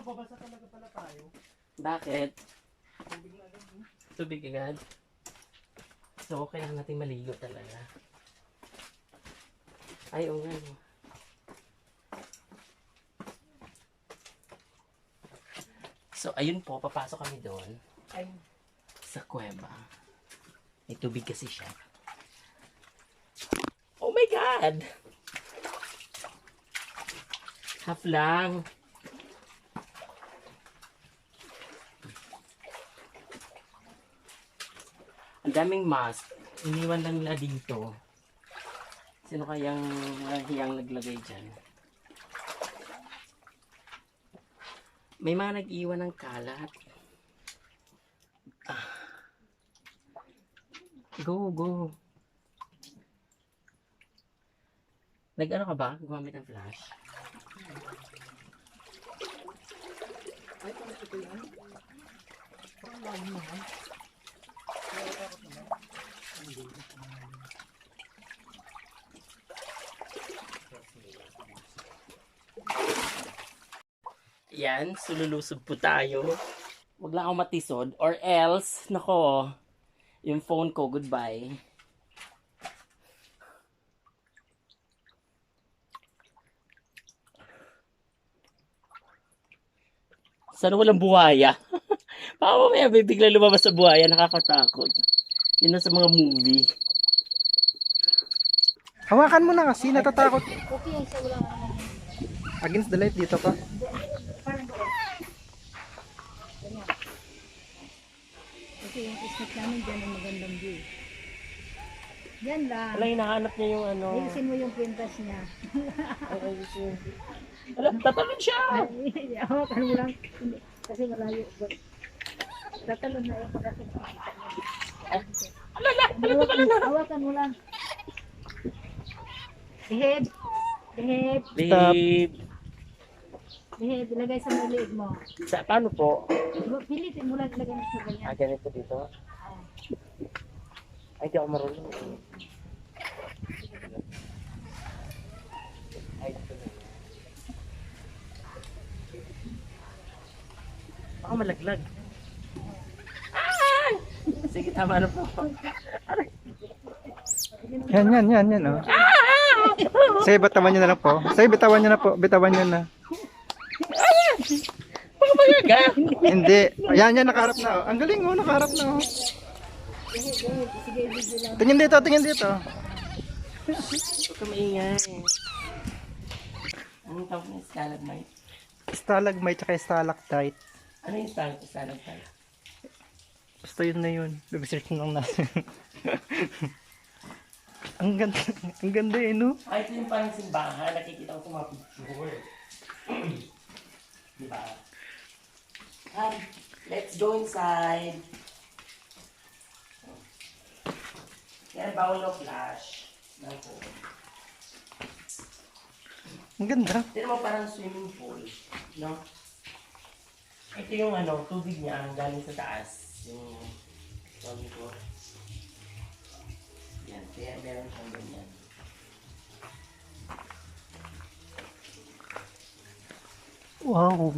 mababasa talaga pala tayo. Bakit? Tubig agad. So, kailangan natin maligo talaga. Ay, oo nga. No. So, ayun po, papasok kami doon. Ay, sa kuweba. May tubig kasi siya. Oh my God! Half lang. Ang daming mask. Iniwan lang nila dito. Sino kayang hiyang naglagay dyan? May mga nag-iwan ng kalat. Ah. Go, go. Nag-ano ka ba? Gumamit ng flash? Ay, kung ito yan. Parang lalim naman. Yan, sululusob po tayo. Huwag lang ako matisod or else, nako, yung phone ko, goodbye. Sana walang buhaya. Baka mamaya bigla lumabas sa buhaya, nakakatakot. Yun na sa mga movie. Hawakan mo na kasi, natatakot. Okay, sa wala naman. Against the light dito ka. Parang doon. Ganyan. Kasi yung isnit namin dyan ang magandang view. Yan lang. Wala, hinahanap niya yung ano. Ayusin mo yung kwintas niya. Ay, ayusin. Wala, tatalon siya! Ay, hawakan mo lang. Hindi, kasi malayo. Tatalon na yung pagkasin. Alala! Hawakan mo lang. Behave. Behave. Babe! Behave. Ilagay sa maliig mo. Paano po? Pilitin mo lang ilagay mo sa ganyan. Ganito dito? Ay, di ako marunong. Ay, dito na. Baka malaglag. Ah! Sige, tama na po. Yan, oh. Sige, bitawan nyo na lang po. Sige, bitawan nyo na po. Bitawan nyo na. Baka magaga. Hindi. Yan, nakaharap na, oh. Ang galing, oh, nakaharap na, oh. Tingin dito, tingin dito. Huwag ka maingay. Anong tawag ng stalagmite? Stalagmite tsaka stalactite. Ano yung stalagmite? Basta yun na yun. Research lang natin. Ang ganda eh, no? Ay, ito yung parang simbahan. Nakikita ko sa mga picture. Diba? Let's go inside. Yan, bawal ng flash. Naku. Ang ganda. Tignan mo parang swimming pool. No? Ito yung ano, tubig niya galing sa taas. Yung sabi ko. Yan, kaya meron siyang ganyan. Wow.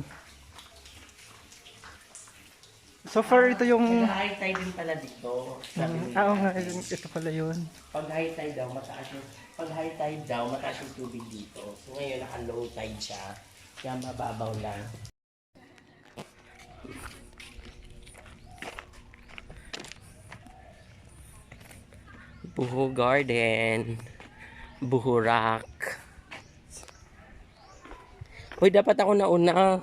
So far, ito yung... Nag-high tide din pala dito. Sabi nila. Oo nga, ito pala yun. Pag high tide daw, mataas yung... Pag high tide daw, mataas yung tubig dito. So ngayon, naka-low tide siya. Kaya mababaw lang. Buho Garden. Buhurak. Uy, dapat ako nauna.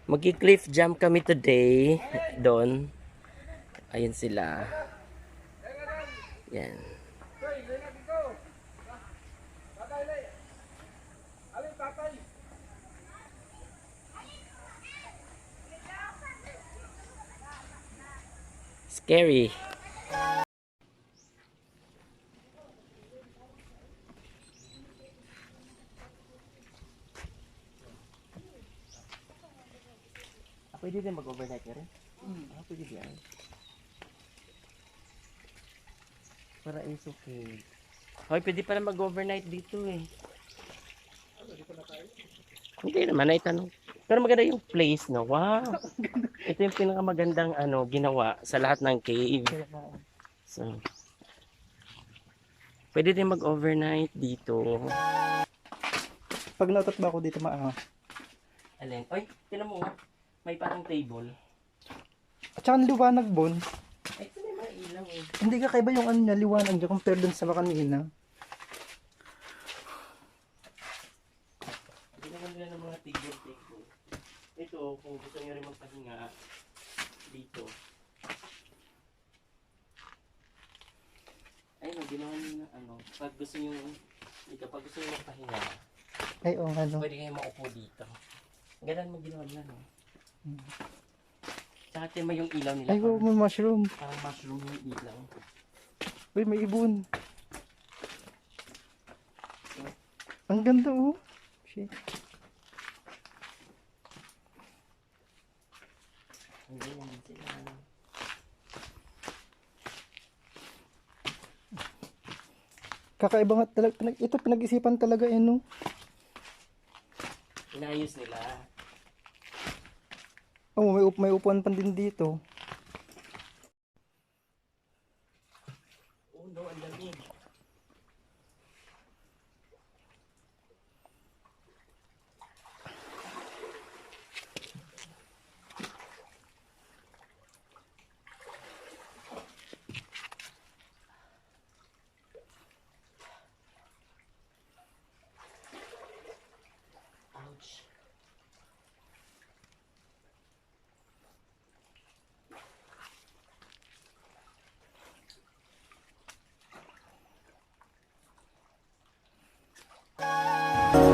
Magi-cliff jump kami today. Doon. Ayun sila. Yan. Scary. Pwede din mag-overnight ka rin? Pwede din. Para is okay. Hoy, pwede pala mag-overnight dito eh. Hindi naman, naitanong. Pero maganda yung place, no? Wow! Ito yung pinakamagandang ginawa sa lahat ng cave. So, pwede din mag-overnight dito. Pag nautot ba ako dito maangas? Alin? Oy, tinan mo nga. May parang table. At saka ang liwanag, Bon. Ay, ito may mga ilaw eh. Hindi kakaiba yung ano niya, liwanag niya compare dun sa kanina. Ginawa nila ng mga table. Ito, kung gusto nyo rin magpahinga dito. Ayun, ginawa nyo na pag gusto nyo magpahinga, Ay, oo, ano. pwede kayo maupo dito. Ganun mo ginawa nila, no? Tsaka tima yung ilaw nila. Ay, oo, may mushroom. Parang mushroom yung ilaw. Uy, may ibon. Ang ganda, oh. Shit. Hindi yan sila. Kakaiba nga talaga. Ito, pinag-isipan talaga, no? Inayos nila. Oh, may upuan pa din dito.